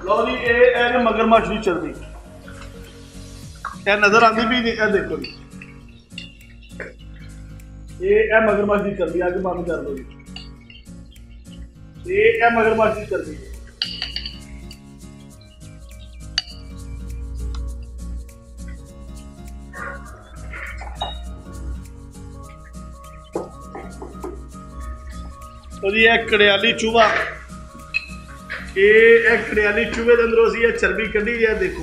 लो जी ये मगरमच्छ की चर्बी नजर आती भी नहीं, देखो जी ये मगरमच्छ की चर्बी अग बंद कर दो जी। ये मगरमच्छ की चर्बी तो जी यह कड़ियाली चूहा, ये कड़ियाली चूहे के अंदरों असीं यह चर्बी कढ़ी है। देखो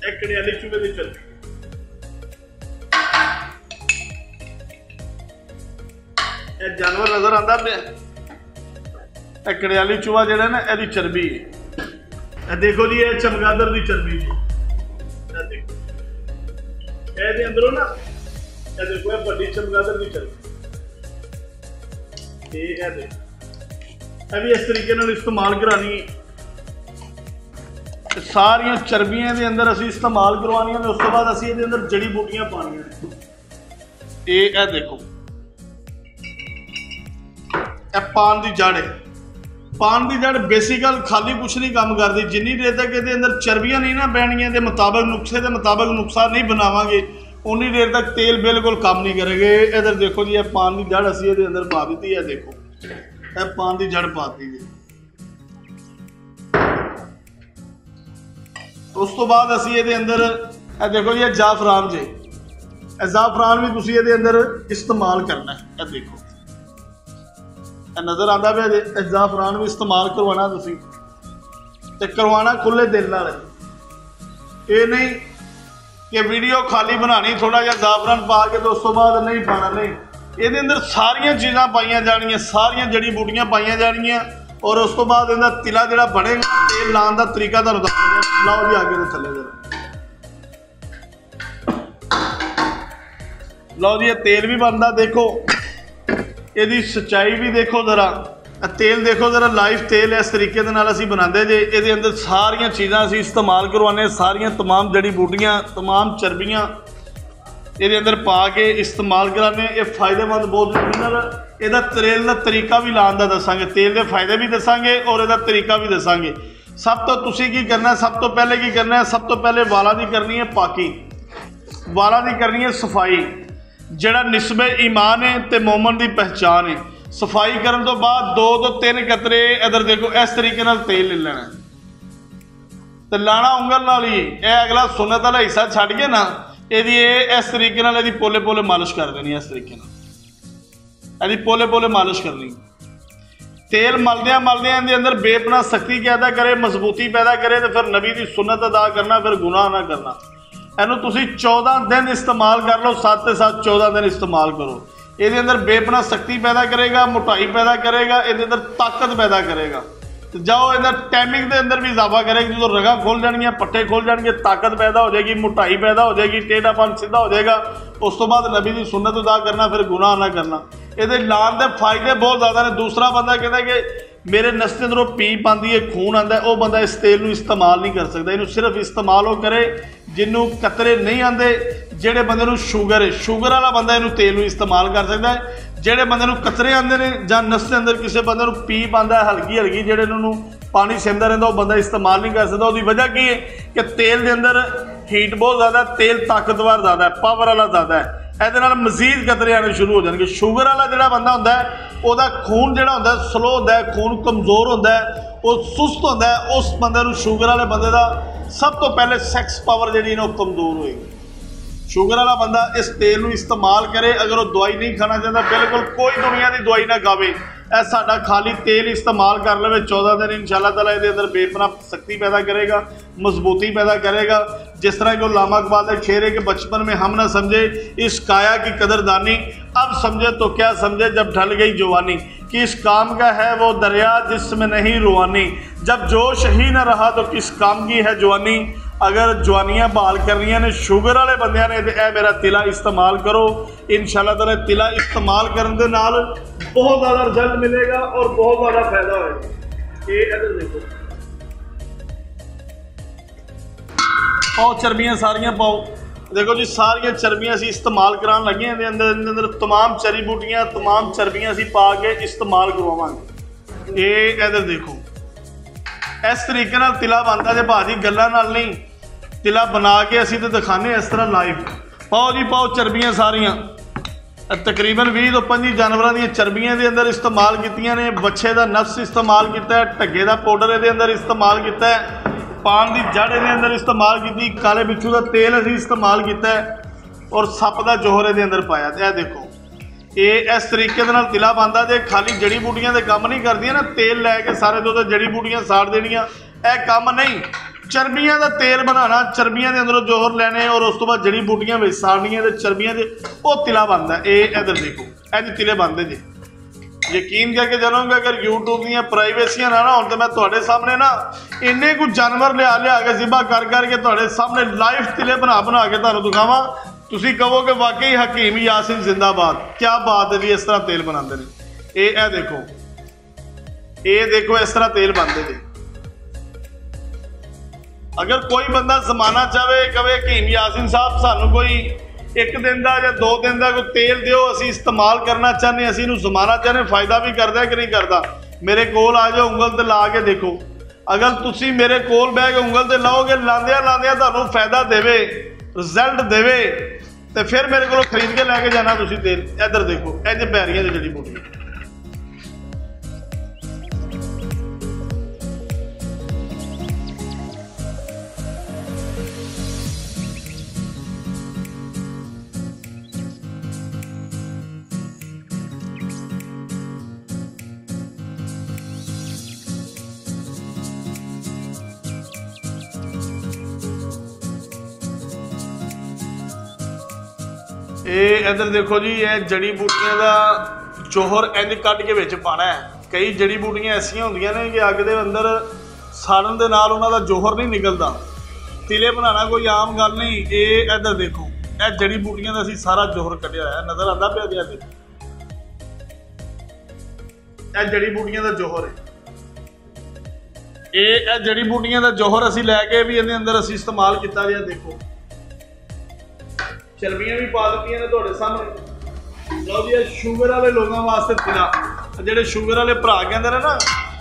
एक कड़ियाली चूहे की चर्बी, यह जानवर नजर आता पे कड़ियाली चूहा जो ना यदी चर्बी है। देखो जी यह चमगादड़ की चर्बी जी, देखो ये अंदरों ना देखो यह बड़ी चमगादड़ की चर्बी भी इस तरीके इस्तेमाल करानी सारिया चर्बियां के अंदर असी इस्तेमाल करवानिया। उस तो बाद असी ये अंदर जड़ी बूटियां पानिया। ये देखो पान की जड़ है। पान की जड़ बेसिकल खाली कुछ नहीं काम करती, जिन्नी देर तक ये अंदर चर्बियां नहीं ना बहनिया के मुताबिक नुस्खे के मुताबिक नुस्खा नहीं बनावांगे उन्नी देर तक तेल बिल्कुल काम नहीं करेंगे। इधर देखो जी यह पान की जड़ असी ये अंदर पा दी है। देखो यह पान की जड़ पाती है। उस तो बाद असी ये अंदर देखो जी जाफरान जे, जाफरान भी तुसी ये अंदर इस्तेमाल करना है। यह देखो नजर आता पे जाफरान भी इस्तेमाल करवाना तुसी ते करवाना खुले दिल नाल। ये नहीं कि वीडियो खाली बनानी थोड़ा जहा जाफरान पा के तो उस तो बाद नहीं पाना, नहीं ये अंदर सारिया चीज़ा पाइया जानिया, सारिया जड़ी बूटियां पाइया जानिया और उस तो बाद इहदा तिला जिहड़ा बनेगा तेल लाने का तरीका तुहानूं दस दिंदे। लाओ जी आगे तो थल्ले जरा, लो जी ये तेल भी बनता। देखो यदी सच्चाई भी देखो जरा, तेल देखो जरा लाइव तेल इस तरीके के नाल असीं बनाते जे। ये अंदर सारिया चीज़ां असीं इस्तेमाल करवाने, सारिया तमाम जड़ी बूटियां तमाम चर्बियां ये अंदर पा के इस्तेमाल कराने। ये फायदेमंद बहुत। यदा तेल का तरीका भी लाने का दसांगे, तेल के फायदे भी दसांगे और यदा तरीका भी दसांगे। सब तो तुसीं की करना, सब तो पहले की करना है, सब तो पहले वालों की करनी है पाकी, वालों की करनी है सफाई, जड़ा निस्बे ईमान है तो मोमन की पहचान है। सफाई करने तो बाद 2 तो 3 कतरे इधर देखो इस तरीके नाल तेल ले लेना तो लाना उंगल नाल ही। यह अगला सुन्नत वाला हिस्सा छड्ड के ना यदि इस तरीके नाल यदि पोले पोले मालिश कर देनी, इस तरीके नाल यदि पोले पोले मालिश करनी। तेल मलदियां मलदियां इहदे अंदर बेपना शक्ति पैदा करे, मजबूती पैदा करे तो फिर नबी की सुन्नत अदा करना, फिर गुनाह ना करना। इनू तुसीं 14 दिन इस्तेमाल कर लो, 7 के 7 14 दिन इस्तेमाल करो। ये अंदर बेपना शक्ति पैदा करेगा, मोटाई पैदा करेगा, ये अंदर ताकत पैदा करेगा। तो जाओ इधर टाइमिंग के अंदर भी इजाफा करेगी, जो रगा खोल जाएंगे, पट्टे खोल जाएंगे, ताकत पैदा हो जाएगी, मोटाई पैदा हो जाएगी, टेढ़ापन सीधा हो जाएगा। उस तो बाद नबी की सुन्नत अदा करना, फिर गुनाह ना करना। ये लान के फायदे बहुत ज़्यादा ने। दूसरा बंदा कहता है कि मेरे नस के अंदरों पीप आती है, खून आता है, वह बंदा इस तेल को इस्तेमाल नहीं कर सकता। इन्हू सिर्फ इस्तेमाल वो करे जिन्हों कतरे नहीं आते, जेड़े बंदे नूं शुगर है, शुगर वाला बंदा इन्हू तेल को इस्तेमाल कर सकता है। जेड़े बंदे नूं कतरे आते हैं जां नस के अंदर किसी बंदे नूं पीप आता है हल्की हल्की, जेड़े नूं पानी सिमदा रहिंदा वह बंदा इस्तेमाल नहीं कर सकता। उसकी वजह की है कि तेल के अंदर हीट बहुत ज़्यादा, तेल ताकतवर ज़्यादा है, पावर वाला ज़्यादा है। ਇਹਦੇ ਨਾਲ मजीद कतरे आने शुरू हो जाएंगे। शुगर वाला जो बंदा होंदा है ਉਹਦਾ खून जो होंदा है स्लो होंदा है, खून कमज़ोर होंदा है, वो सुस्त होंदा है। उस बंदे नूं शुगर वाले बंदे का सब तो पहले सैक्स पावर जी कमज़ोर होएगी। शुगर वाला बंदा इस तेल को इस्तेमाल करे। अगर वो दवाई नहीं खाना चाहता, बिल्कुल कोई दुनिया की दवाई ना खावे, यह साडा खाली तेल इस्तेमाल कर ले 14 दिन इंशाअल्लाह ताला ये अंदर बेपना शक्ति पैदा करेगा, मजबूती पैदा करेगा। जिस तरह कि लामा इकबाल के शेर है कि बचपन में हम ना समझे इस काया की कदरदानी, अब समझे तो क्या समझे जब ढल गई जवानी। कि इस काम का है वो दरिया जिसमें नहीं रुआनी, जब जोश ही न रहा तो किस काम की है जवानी। अगर जवानियाँ बहाल करनी ने शुगर वाले बंदियां ने तो यह मेरा तिला इस्तेमाल करो। इंशाअल्लाह ताला तिला इस्तेमाल करने के नाल बहुत ज़्यादा रिजल्ट मिलेगा और बहुत ज़्यादा फायदा होगा। ये इधर देखो, पाओ चर्बियाँ सारियाँ पाओ। देखो जी सारिया चर्बियाँ असी इस्तेमाल करान लगे हैं। अंदर तमाम जड़ी बूटियाँ तमाम चर्बियाँ असी पा के इस्तेमाल करवावांगे। ये इधर देखो इस तरीके नाल तिला बनता जे भाजी, गल्लां नाल नहीं, तिला बना के असी तो दिखाने इस तरह लाइव। पाओ जी पाओ चर्बियां सारियां, तकरीबन 20 तो 25 जानवरों दी चर्बियां दे अंदर इस्तेमाल कीतियां ने। बच्चे का नफ्स इस्तेमाल किया है, ढगे का पाउडर ये अंदर इस्तेमाल किया है, पान की जड़ ये अंदर इस्तेमाल की, काले बिच्छू का तेल असी इस्तेमाल किया है और सप का जोहर ये अंदर पाया। यह देखो ये इस तरीके दे नाल तिला बनता जे। खाली जड़ी बूटियां दे काम नहीं करदियां ना, तेल लैके सारे तो जड़ी बूटियां साड़ देनियां, यह काम नहीं। चर्बियां का तेल बनाना, चर्बियां के अंदरों जोहर लैने और उस तो बाद जड़ी बूटियां विच साड़नियां ते चर्बियां दे वो तिला बनता है। ये इधर देखो इंज तिले बनते जे। यकीन करके चलोगे अगर यूट्यूब दी प्राइवेसियां ना हो तो मैं तुहाडे सामने ना इन्ने कुछ जानवर लिया के जिबा कर करके तुहाडे सामने लाइव तिले बना के तुहानूं दिखावां। तुसीं कहोगे वाकई हकीम यासीन जिंदाबाद, क्या बात है जी, इस तरह तेल बनाते हैं। ये देखो, ये देखो इस तरह तेल बनते थे। अगर कोई बंदा जमाना चाहे कहे हकीम यासीन साहब सानू कोई एक दिन का या 2 दिन का कोई तेल दिओ, असी इस्तेमाल करना चाहते, असी इहनूं जमाना चाहते, फायदा भी करता है कि नहीं करता, मेरे कोल आ जाओ, उंगल ते ला के देखो। अगर तुसी मेरे कोल बह के उंगल ते लाओगे, लांदिया लांदिया तुहानूं फायदा देवे, रिजल्ट देवे, तो फिर मेरे को खरीद के लैके जाना तुसी तेल। इधर देखो इंज पैरियां दी जड़ी बूटी। ये इधर देखो जी, ये जड़ी बूटियां का जोहर इंज कट के विच पाना है। कई जड़ी बूटियां ऐसियां होंदियां ने कि अग दे अंदर साड़न दे नाल उन्हां दा जोहर नहीं निकलता। तिले बनाना कोई आम गल नहीं। ये इधर देखो यह जड़ी बूटियां का असीं सारा जोहर कढ़िया होया, नज़र आंदा पिया जी। देखो यह जड़ी बूटियां का जोहर है। ये जड़ी बूटियां का जोहर असीं लैके भी इहदे अंदर असीं इस्तेमाल किया गया। देखो चर्बियां भी पा दी ने तुहाडे सामने। लो जी शुगर वाले लोगों वास्ते तिला, जेडे शुगर वाले भरा कहते हैं ना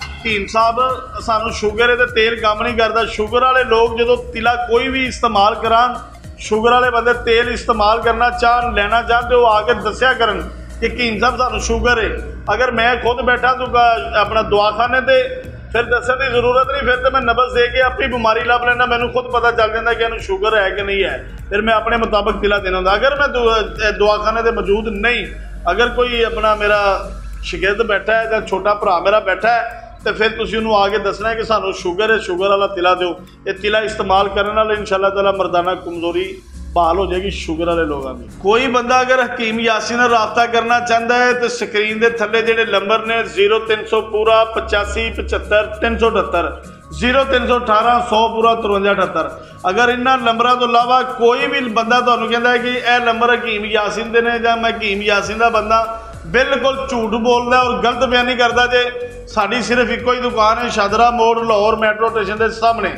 हकीम साहब सानू शुगर है तो तेल काम नहीं करता। शुगर वाले लोग जो तिला कोई भी इस्तेमाल करान, शुगर वाले बंदे तेल इस्तेमाल करना चाहन, लेना चाहन तो आके दस्या करन कि हकीम साहब सानू शुगर है। अगर मैं खुद बैठा तो अपना दवाखाने ते फिर दस्सण की जरूरत नहीं, फिर तो मैं नबज दे के अपनी बीमारी लभ लेना, मैनू खुद पता चल जाता कि इन्हूं शुगर है कि नहीं है, फिर मैं अपने मुताबिक तिला देना होंदा। अगर मैं दवाखाने से मौजूद नहीं, अगर कोई अपना मेरा शागिर्द बैठा है या छोटा भरा मेरा बैठा है तो फिर तुसीं उन्हूं आके दसना है कि सानू शुगर है, शुगर वाला तिला दो। ये तिला इस्तेमाल करने नाल इंशाअल्लाह ताला मर्दाना कमजोरी बहाल हो जाएगी शुगर वाले लोगों की। कोई बंदा अगर हकीम यासीन नाल राबता करना चाहता है तो स्क्रीन के थल्ले जेडे नंबर ने 0300 पूरा 85 75 378 0318 100 पूरा 53 78। अगर इन्होंने नंबरों तो इलावा कोई भी बंदा तुहानूं कहता है कि यह नंबर हकीम यासीन दे ने, मैं हकीम यासीन का बंदा, बिल्कुल झूठ बोलता और गलत बयानी करता जे। साडी सिर्फ इको ही दुकान है शादरा मोड़ लाहौर मेट्रो स्टेशन के सामने,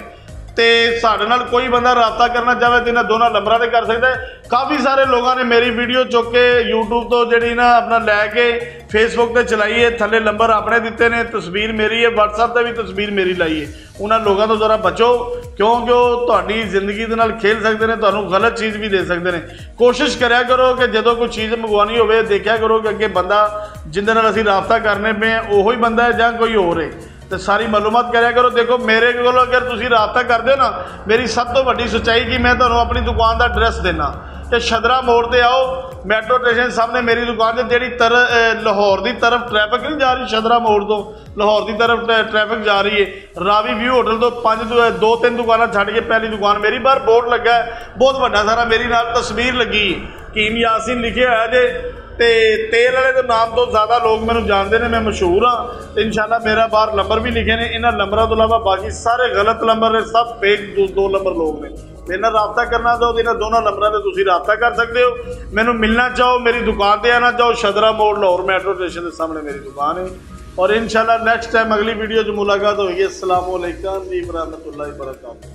तो साढ़े नाल कोई बंदा रबता करना चाहे तो इन्होंने दोनों नंबरों पर कर सकता है। काफ़ी सारे लोगों ने मेरी वीडियो चुक के यूट्यूब तो जी ना अपना लैके फेसबुक पर चलाई है, थले नंबर अपने दिते ने, तस्वीर मेरी है, व्हाट्सएप पर भी तस्वीर मेरी लाई है। उन्होंने लोगों तो जरा बचो क्योंकि वो तुहाडी जिंदगी दे नाल खेल सकते हैं, तुहानूं गलत चीज़ भी दे सकते हैं। कोशिश कराया करो कि जो कोई चीज़ मंगवानी हो देखा करो कि अगे बंदा जिंदे नाल असीं राबता करने पे उही बंदा है या कोई होर है, तो सारी मालूमात कराया करो। देखो मेरे को अगर तुसीं राबता करते हो ना, मेरी सब तो वड्डी सच्चाई कि मैं तुहानूं अपनी दुकान का एड्रैस देना कि शदरा मोड़ पर आओ, मेट्रो स्टेशन सामने मेरी दुकान से जी लाहौर की तरफ ट्रैफिक नहीं जा रही, शदरा मोड़ तो लाहौर की तरफ ट्रैफिक जा रही है, रावी व्यू होटल तो 2-3 दुकाना छड्ड के पहली दुकान मेरी, बाहर बोर्ड लगा है बहुत वड्डा सारा, मेरी नाल तस्वीर लगी हकीम यासीन लिखे होया जे। तो तेल वाले के नाम तो ज़्यादा लोग मैंने जानते हैं, मैं मशहूर हाँ। तो इंशाल्लाह मेरा बाहर नंबर भी लिखे ने, इन्होंने नंबरों तो इलावा बाकी सारे गलत नंबर ने, सब फेक 2 नंबर लोग ने। मेरे नाल राबता करना चाहो तो इन्होंने दोनों नंबरों से तुसीं राबता कर सकते हो। मैनू मिलना चाहो मेरी दुकान पर आना चाहो, शदरा मोड़ लाहौर मेट्रो स्टेशन के सामने मेरी दुकान है। और इंशाल्लाह नेक्स्ट टाइम अगली वीडियो जो मुलाकात होगी। अस्सलाम वालेकुम जी व रहमतुल्लाहि व बरकातहू।